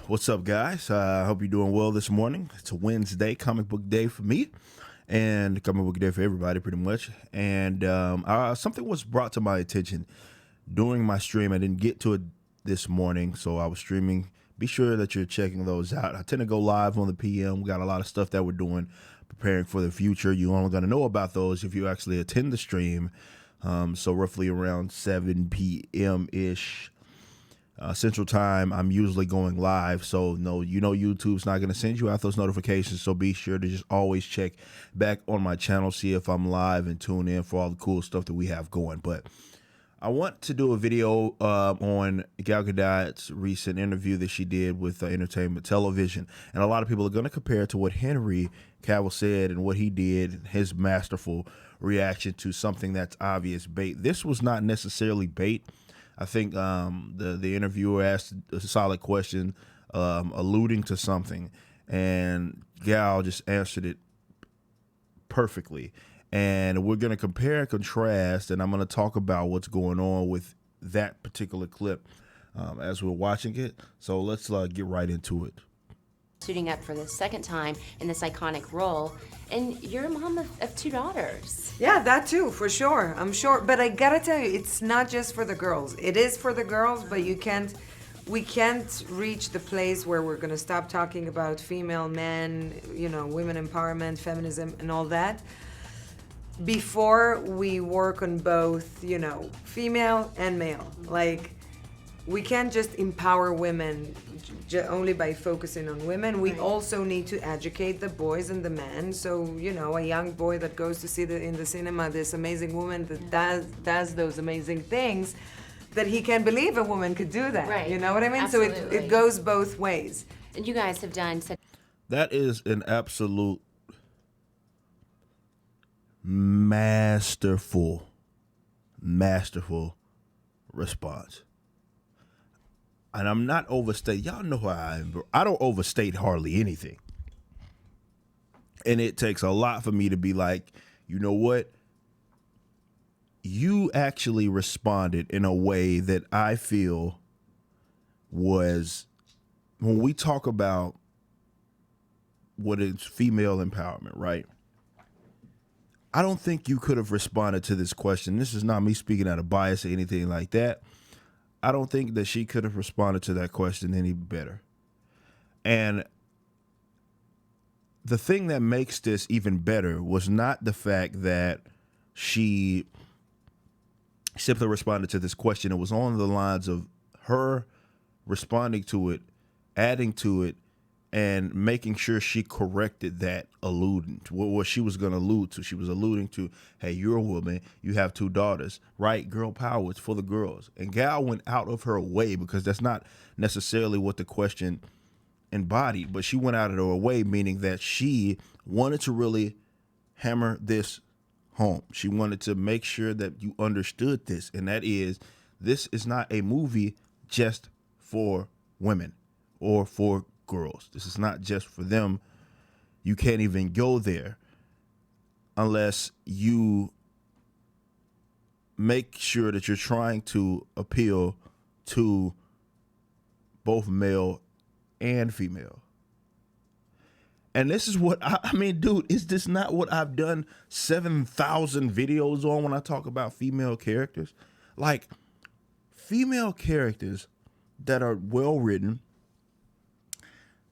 What's up, guys? I hope you're doing well this morning. It's a Wednesday, comic book day for me, and comic book day for everybody, pretty much. And something was brought to my attention during my stream. I didn't get to it this morning, so I was streaming. Be sure that you're checking those out. I tend to go live on the PM. We got a lot of stuff that we're doing, preparing for the future. You're only going to know about those if you actually attend the stream. So roughly around 7 p.m. ish. Central Time, I'm usually going live, so no, YouTube's not going to send you out those notifications, so be sure to just always check back on my channel, see if I'm live, and tune in for all the cool stuff that we have going. But I want to do a video on Gal Gadot's recent interview that she did with Entertainment Television, and a lot of people are going to compare it to what Henry Cavill said and what he did, his masterful reaction to something that's obvious bait. This was not necessarily bait. I think the interviewer asked a solid question, alluding to something, and Gal just answered it perfectly. And we're going to compare and contrast, and I'm going to talk about what's going on with that particular clip as we're watching it. So let's get right into it. Suiting up for the second time in this iconic role, and you're a mom of two daughters. Yeah, that too, for sure. I'm sure, but I gotta tell you, it's not just for the girls. It is for the girls, but we can't reach the place where we're gonna stop talking about female, men, women empowerment, feminism, and all that before we work on both, female and male. Like, we can't just empower women only by focusing on women. We also need to educate the boys and the men. So, a young boy that goes to see in the cinema this amazing woman that does those amazing things, that he can believe a woman could do that. Right. You know what I mean? Absolutely. So it goes both ways. And you guys have done such. That is an absolute masterful response. And I'm not overstate. Y'all know how I am. I don't overstate hardly anything. And it takes a lot for me to be like, you know what? You actually responded in a way that I feel was, when we talk about what is female empowerment, right? I don't think you could have responded to this question. This is not me speaking out of bias or anything like that. I don't think that she could have responded to that question any better. And the thing that makes this even better was not the fact that she simply responded to this question. It was on the lines of her responding to it, adding to it, and making sure she corrected that, alluding to what she was going to allude to. She was alluding to, hey, you're a woman, you have two daughters, right? Girl power, it's for the girls. And Gal went out of her way, because that's not necessarily what the question embodied, but she went out of her way, meaning that she wanted to really hammer this home. She wanted to make sure that you understood this, and that is, this is not a movie just for women or for girls. This is not just for them. You can't even go there unless you make sure that you're trying to appeal to both male and female. And this is what I mean, dude, is this not what I've done 7,000 videos on when I talk about female characters? Like, female characters that are well written,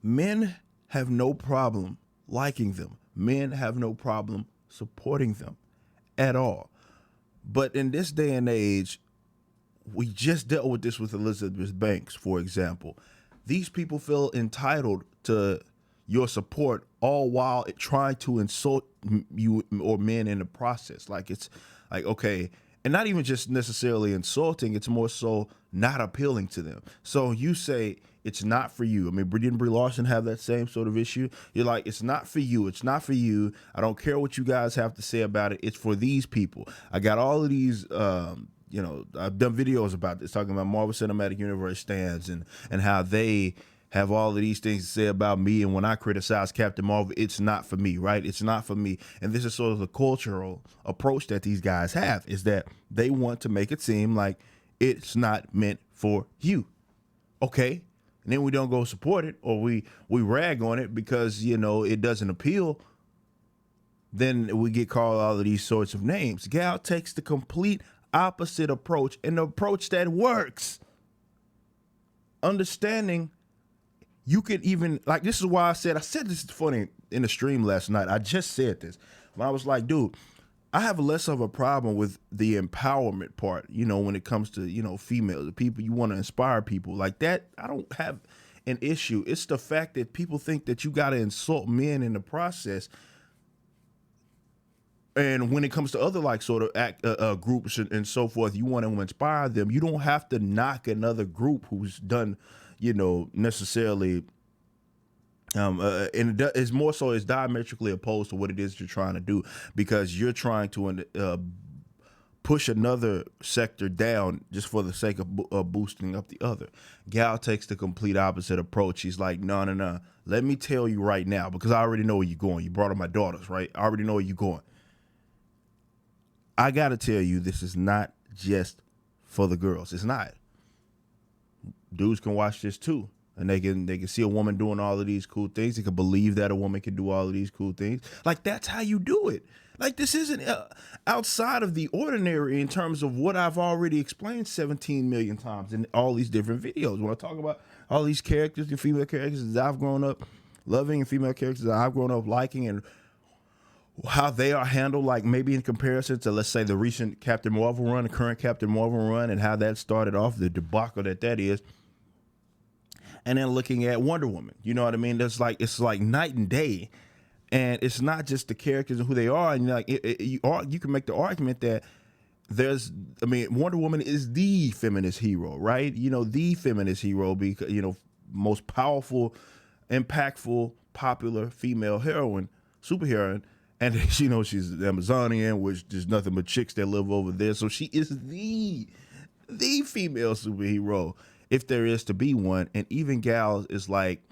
men have no problem liking them. Men have no problem supporting them at all. But in this day and age, we just dealt with this with Elizabeth Banks, for example. These people feel entitled to your support, all while trying to insult you or men in the process. Like, it's like, okay, and not even just necessarily insulting, it's more so not appealing to them. So you say, it's not for you. I mean, didn't Brie Larson have that same sort of issue? You're like, it's not for you. It's not for you. I don't care what you guys have to say about it. It's for these people. I got all of these, I've done videos about this, talking about Marvel Cinematic Universe stands and how they have all of these things to say about me. And when I criticize Captain Marvel, it's not for me, right? It's not for me. And this is sort of the cultural approach that these guys have, is that they want to make it seem like it's not meant for you. Okay. and then we don't go support it, or we rag on it because it doesn't appeal, then we get called all of these sorts of names. Gal takes the complete opposite approach, and the approach that works. Understanding you could even, like, this is why I said this is funny in the stream last night. I just said this. I was like, dude, I have less of a problem with the empowerment part, when it comes to, females, the people you want to inspire people like that. I don't have an issue. It's the fact that people think that you got to insult men in the process. And when it comes to other like sort of groups and so forth, you want to inspire them. You don't have to knock another group who's done, necessarily. And it's more so it's diametrically opposed to what it is you're trying to do, because you're trying to push another sector down just for the sake of boosting up the other. Gal takes the complete opposite approach. She's like, no. Let me tell you right now, because I already know where you're going. You brought up my daughters, right? I already know where you're going. I got to tell you, this is not just for the girls. It's not. Dudes can watch this too. And they can see a woman doing all of these cool things. They can believe that a woman can do all of these cool things. Like, that's how you do it. Like, this isn't outside of the ordinary in terms of what I've already explained 17 million times in all these different videos. When I talk about all these characters, the female characters that I've grown up loving, and female characters that I've grown up liking, and how they are handled, like maybe in comparison to, let's say, the recent Captain Marvel run, the current Captain Marvel run, and how that started off, the debacle that is. And then looking at Wonder Woman, you know what I mean? It's like night and day, and it's not just the characters and who they are. And you can make the argument that Wonder Woman is the feminist hero, right? The feminist hero, because most powerful, impactful, popular female superheroine, and she's Amazonian, which there's nothing but chicks that live over there. So she is the female superhero, if there is to be one. And even Gal is like,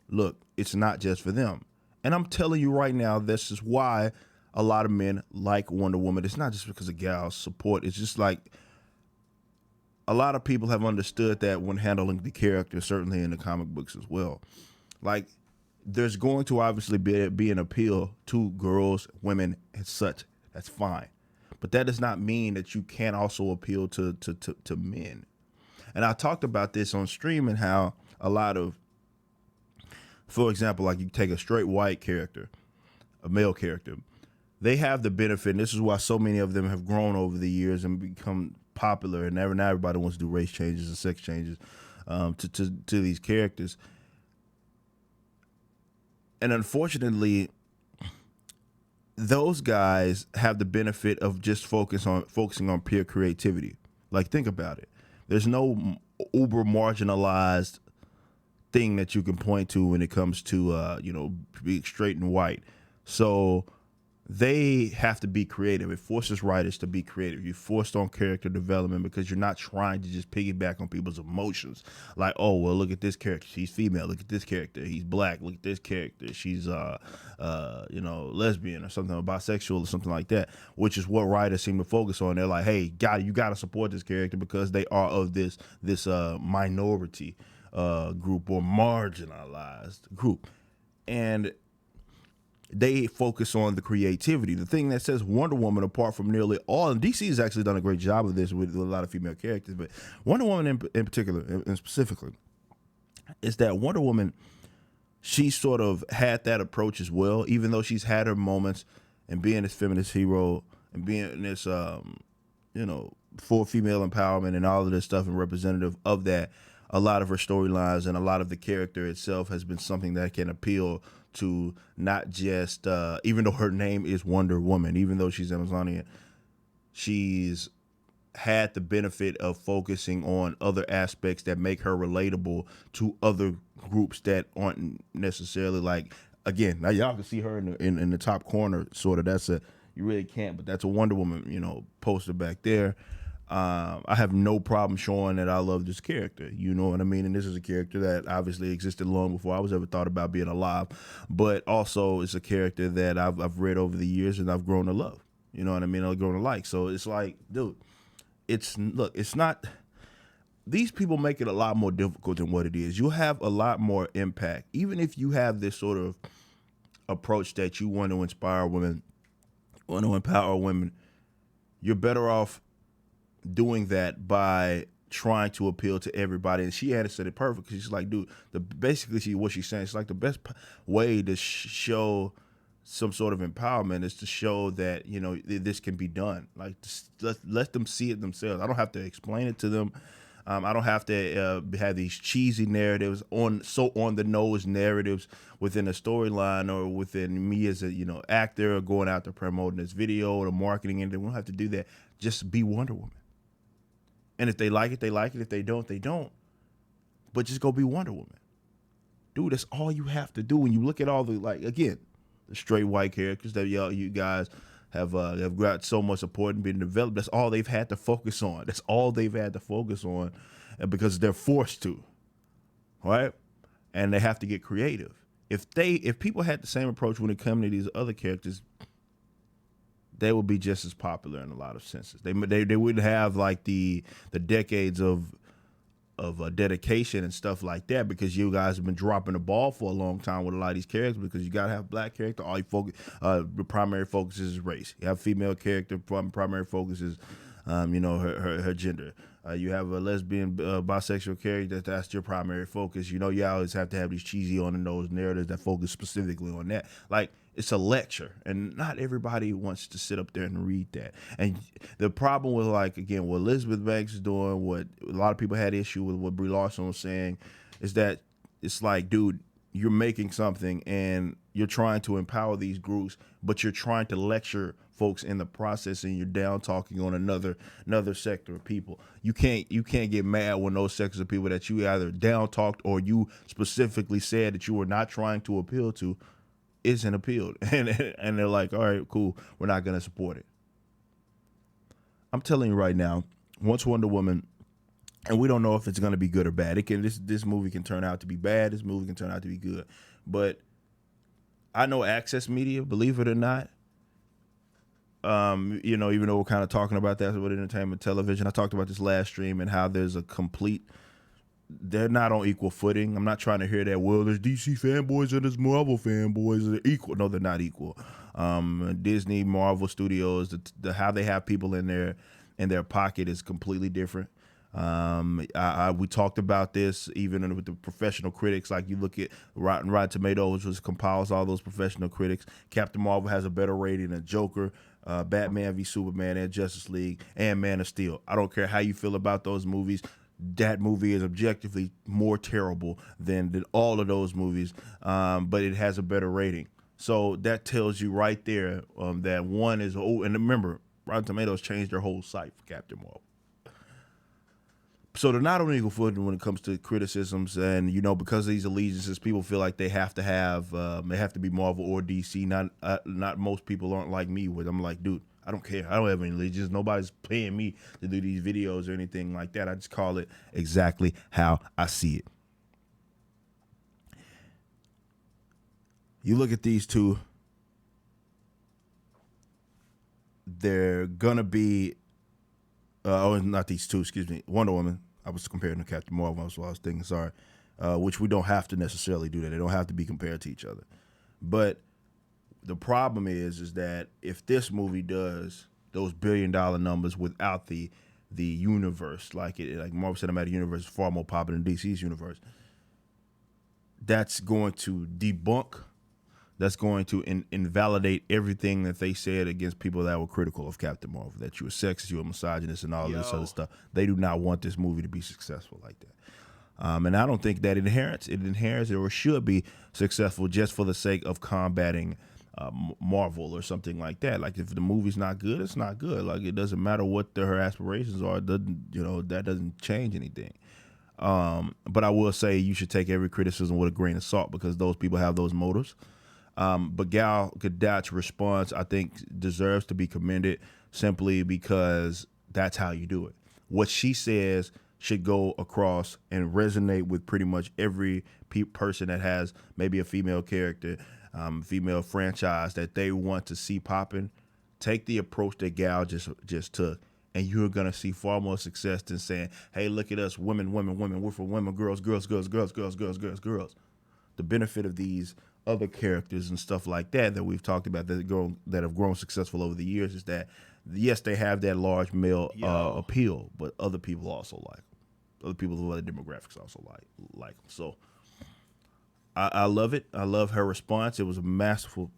look, it's not just for them. And I'm telling you right now, this is why a lot of men like Wonder Woman. It's not just because of Gal's support. It's just like a lot of people have understood that when handling the character, certainly in the comic books as well. Like, there's going to obviously be an appeal to girls, women, and such. That's fine. But that does not mean that you can't also appeal to men. And I talked about this on stream, and how a lot of, for example, like you take a straight white character, a male character, they have the benefit, and this is why so many of them have grown over the years and become popular, and now everybody wants to do race changes and sex changes to these characters. And unfortunately, those guys have the benefit of just focusing on pure creativity. Like, think about it. There's no uber marginalized thing that you can point to when it comes to, being straight and white. So they have to be creative. It forces writers to be creative. You're forced on character development because you're not trying to just piggyback on people's emotions. Like, oh, well, look at this character. She's female. Look at this character. He's black. Look at this character. She's, lesbian or something, or bisexual or something like that, which is what writers seem to focus on. They're like, hey, you got to support this character because they are of this minority group or marginalized group. And they focus on the creativity. The thing that sets Wonder Woman apart from nearly all, and DC has actually done a great job of this with a lot of female characters, but Wonder Woman in particular, and specifically, is that Wonder Woman, she sort of had that approach as well, even though she's had her moments and being this feminist hero and being this, for female empowerment and all of this stuff, and representative of that. A lot of her storylines and a lot of the character itself has been something that can appeal to not just, even though her name is Wonder Woman, even though she's Amazonian, she's had the benefit of focusing on other aspects that make her relatable to other groups that aren't necessarily like, again, now y'all can see her in the top corner, sort of. You really can't, but that's a Wonder Woman, poster back there. I have no problem showing that I love this character. You know what I mean? And this is a character that obviously existed long before I was ever thought about being alive, but also it's a character that I've read over the years and I've grown to love. You know what I mean? I've grown to like. So it's like, dude, it's not, these people make it a lot more difficult than what it is. You'll have a lot more impact, even if you have this sort of approach that you want to inspire women, want to empower women. You're better off doing that by trying to appeal to everybody. And she had said it perfect because she's like, dude, what she's saying, it's like the best way to show some sort of empowerment is to show that, you know, this can be done. Like, let them see it themselves. I don't have to explain it to them. I don't have to have these cheesy narratives on the nose narratives within a storyline or within me as a, you know, actor or going out to promoting this video or the marketing, and they won't have to do that. Just be Wonder Woman. And if they like it, they like it. If they don't, they don't. But just go be Wonder Woman. Dude, that's all you have to do. When you look at all the, like, again, the straight white characters that you guys have got so much support and been developed. That's all they've had to focus on. That's all they've had to focus on, and because they're forced to, right? And they have to get creative. If people had the same approach when it comes to these other characters, they would be just as popular in a lot of senses. They wouldn't have like the decades of dedication and stuff like that, because you guys have been dropping the ball for a long time with a lot of these characters, because you gotta have black character. All you focus, the primary focus is race. You have female character, primary focus is, you know, her gender. You have a lesbian, bisexual character, that's your primary focus. You know, you always have to have these cheesy on the nose narratives that focus specifically on that. Like, it's a lecture, and not everybody wants to sit up there and read that. And the problem with, like, again, what Elizabeth Banks is doing, what a lot of people had issue with what Brie Larson was saying, is that it's like, dude, you're making something and you're trying to empower these groups, but you're trying to lecture folks in the process, and you're down talking on another sector of people. You can't get mad when those sectors of people that you either down talked or you specifically said that you were not trying to appeal to isn't appealed, and they're like, all right, cool, we're not going to support it. I'm telling you right now, once Wonder Woman, and we don't know if it's going to be good or bad. This movie can turn out to be bad. This movie can turn out to be good. But I know Access Media, believe it or not, you know, even though we're kind of talking about that with entertainment television, I talked about this last stream and how there's they're not on equal footing. I'm not trying to hear that, well, there's DC fanboys and there's Marvel fanboys. They're equal. No, they're not equal. Disney, Marvel Studios, how they have people in their pocket is completely different. We talked about this even with the professional critics. Like, you look at Rotten Tomatoes, which compiles all those professional critics. Captain Marvel has a better rating than Joker, Batman v Superman, and Justice League, and Man of Steel. I don't care how you feel about those movies. That movie is objectively more terrible than all of those movies, but it has a better rating. So that tells you right there that one is, and remember, Rotten Tomatoes changed their whole site for Captain Marvel. So they're not on equal footing when it comes to criticisms, and, you know, because of these allegiances, people feel like they have to be Marvel or DC. Not most people aren't like me with. I'm like, dude, I don't care. I don't have any allegiance. Nobody's paying me to do these videos or anything like that. I just call it exactly how I see it. You look at these two, they're gonna be not these two, excuse me, Wonder Woman. I was comparing to Captain Marvel, that's what I was thinking, sorry. Which we don't have to necessarily do that. They don't have to be compared to each other. But the problem is that if this movie does those $1 billion numbers without the universe, like Marvel Cinematic Universe is far more popular than DC's universe, that's going to debunk, that's going to invalidate everything that they said against people that were critical of Captain Marvel, that you were sexist, you were misogynist, and all this other stuff. They do not want this movie to be successful like that. And I don't think that it inherits or should be successful just for the sake of combating Marvel or something like that. Like, if the movie's not good, it's not good. Like, it doesn't matter what her aspirations are. It doesn't, you know, that doesn't change anything. But I will say you should take every criticism with a grain of salt, because those people have those motives. But Gal Gadot's response, I think, deserves to be commended, simply because that's how you do it. What she says should go across and resonate with pretty much every person that has maybe a female character, female franchise that they want to see popping. Take the approach that Gal just took and you're gonna see far more success than saying, "Hey, look at us, women, women, women. We're for women, girls, girls, girls, girls, girls, girls, girls, girls." The benefit of these other characters and stuff like that we've talked about that have grown successful over the years is that yes, they have that large male appeal, but other people also like 'em. Other people of other demographics also like them. So I love it. I love her response. It was a masterful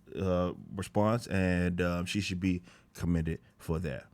response, and she should be commended for that.